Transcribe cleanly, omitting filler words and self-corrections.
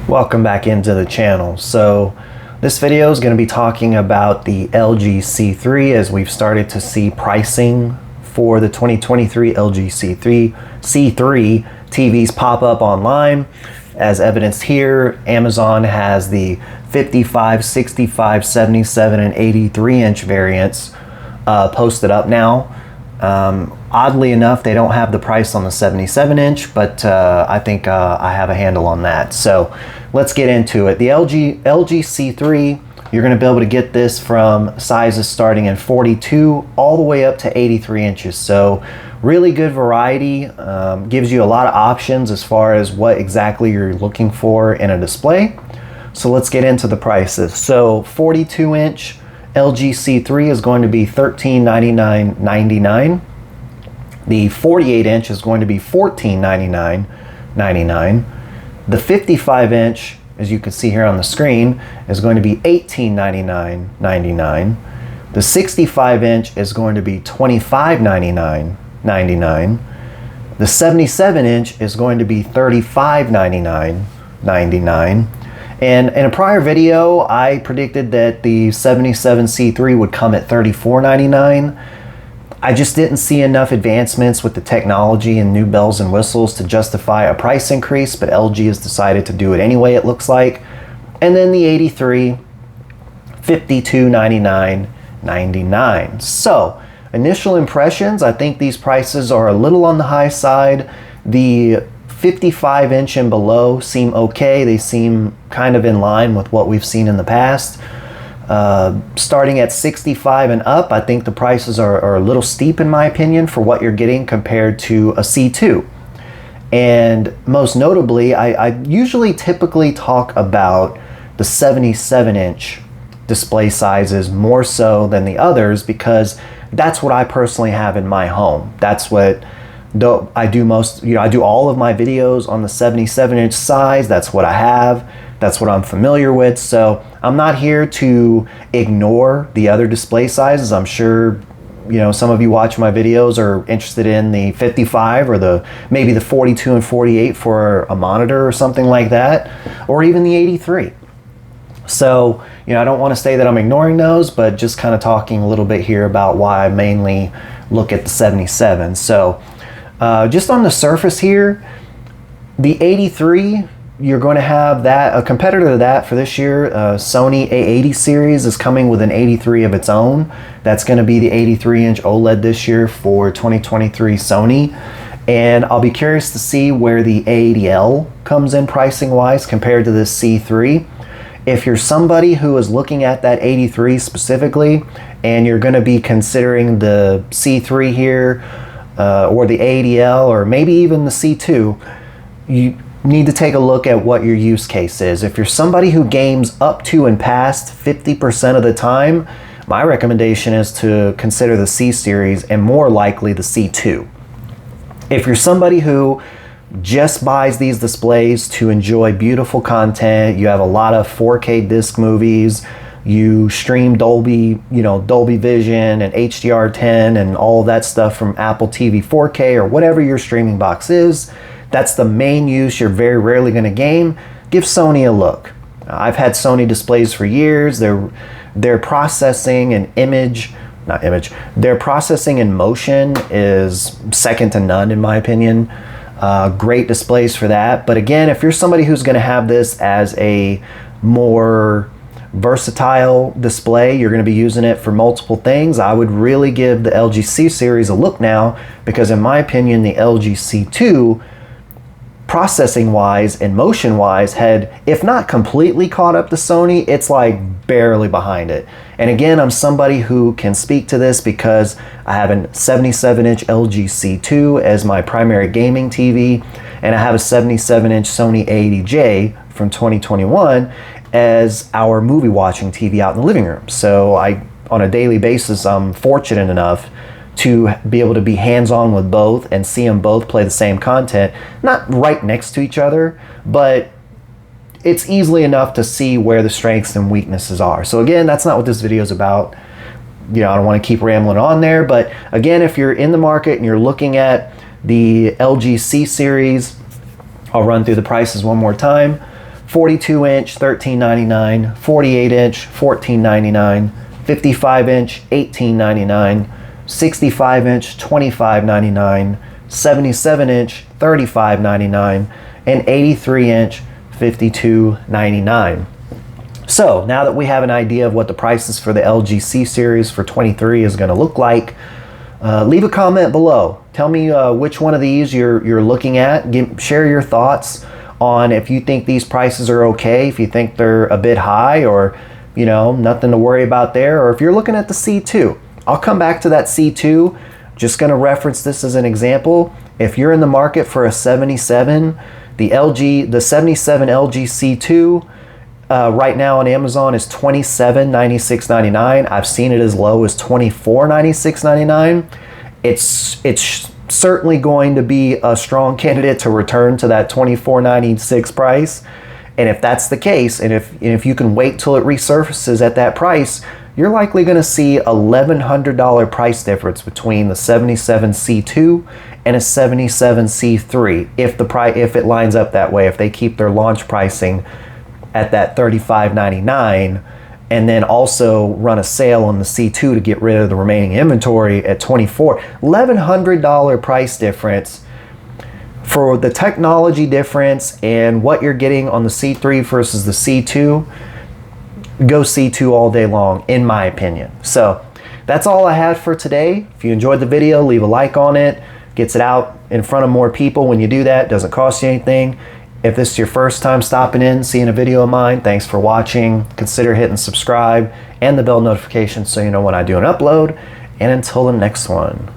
Welcome back into the channel. So this video is going to be talking about the LG C3 as we've started to see pricing for the 2023 LG C3 TVs pop up online. As evidenced here, Amazon has the 55, 65, 77, and 83 inch variants posted up now. Oddly enough, they don't have the price on the 77 inch, but I think I have a handle on that. So let's get into it. The LG C3, you're going to be able to get this from sizes starting in 42 all the way up to 83 inches. So really good variety, gives you a lot of options as far as what exactly you're looking for in a display. So let's get into the prices. So 42 inch LG C3 is going to be $1399.99. The 48 inch is going to be $1499.99. The 55 inch, as you can see here on the screen, is going to be $1899.99. The 65 inch is going to be $2599.99. The 77 inch is going to be $3599.99. And in a prior video, I predicted that the 77 C3 would come at $3499. I just didn't see enough advancements with the technology and new bells and whistles to justify a price increase, but LG has decided to do it anyway, it looks like. And then the 83, $5299.99. So, initial impressions, I think these prices are a little on the high side. The 55 inch and below seem okay. They seem kind of in line with what we've seen in the past. Starting at 65 and up, I think the prices are a little steep in my opinion for what you're getting compared to a C2. And most notably, I usually typically talk about the 77 inch display sizes more so than the others because that's what I personally have in my home. That's what I do most, I do all of my videos on the 77 inch size. That's what I have. That's what I'm familiar with. So I'm not here to ignore the other display sizes. I'm sure, some of you watch my videos are interested in the 55 or maybe the 42 and 48 for a monitor or something like that, or even the 83. So, I don't want to say that I'm ignoring those, but just kind of talking a little bit here about why I mainly look at the 77. So, just on the surface here, the 83, you're going to have that, a competitor to that for this year, Sony A80 series is coming with an 83 of its own. That's going to be the 83 inch OLED this year for 2023 Sony. And I'll be curious to see where the A80L comes in pricing wise compared to this C3. If you're somebody who is looking at that 83 specifically, and you're going to be considering the C3 here, or the A80L, or maybe even the C2, you need to take a look at what your use case is. If you're somebody who games up to and past 50% of the time, my recommendation is to consider the C series and more likely the C2. If you're somebody who just buys these displays to enjoy beautiful content, you have a lot of 4K disc movies, you stream Dolby Vision and HDR10 and all of that stuff from Apple TV 4K or whatever your streaming box is, that's the main use, you're very rarely going to game, give Sony a look. I've had Sony displays for years. Their processing and their processing and motion is second to none in my opinion. Great displays for that. But again, if you're somebody who's going to have this as a more versatile display, you're going to be using it for multiple things, I would really give the LG C series a look now, because in my opinion, the LG C2 processing wise and motion wise had, if not completely caught up to Sony, it's like barely behind it. And again, I'm somebody who can speak to this because I have a 77 inch LG C2 as my primary gaming TV, and I have a 77 inch Sony A80J from 2021 as our movie watching TV out in the living room. So on a daily basis, I'm fortunate enough to be able to be hands-on with both and see them both play the same content, not right next to each other, but it's easily enough to see where the strengths and weaknesses are. So again, that's not what this video is about. I don't want to keep rambling on there, but again, if you're in the market and you're looking at the LG C series, I'll run through the prices one more time. 42 inch, $13.99, 48 inch, $14.99, 55 inch, $18.99, 65 inch, $25.99, 77 inch, $35.99, and 83 inch, $52.99. So now that we have an idea of what the prices for the LG C series for 23 is going to look like, leave a comment below. Tell me which one of these you're looking at. Share your thoughts on if you think these prices are okay, if you think they're a bit high, or nothing to worry about there, or if you're looking at the C2. I'll come back to that C2. Just going to reference this as an example. If you're in the market for a 77, the 77 LG C2 right now on Amazon is $2796.99. I've seen it as low as $2496.99. It's certainly going to be a strong candidate to return to that $24.96 price. And if that's the case, and if you can wait till it resurfaces at that price, you're likely going to see a $1,100 price difference between the 77 C2 and a 77 C3 if it lines up that way, if they keep their launch pricing at that $35.99 and then also run a sale on the C2 to get rid of the remaining inventory at $24. $1,100 price difference for the technology difference and what you're getting on the C3 versus the C2. Go C2 all day long, in my opinion. So that's all I had for today. If you enjoyed the video, leave a like on it. Gets it out in front of more people. When you do that, it doesn't cost you anything. If this is your first time stopping in, seeing a video of mine, thanks for watching. Consider hitting subscribe and the bell notification so you know when I do an upload. And until the next one.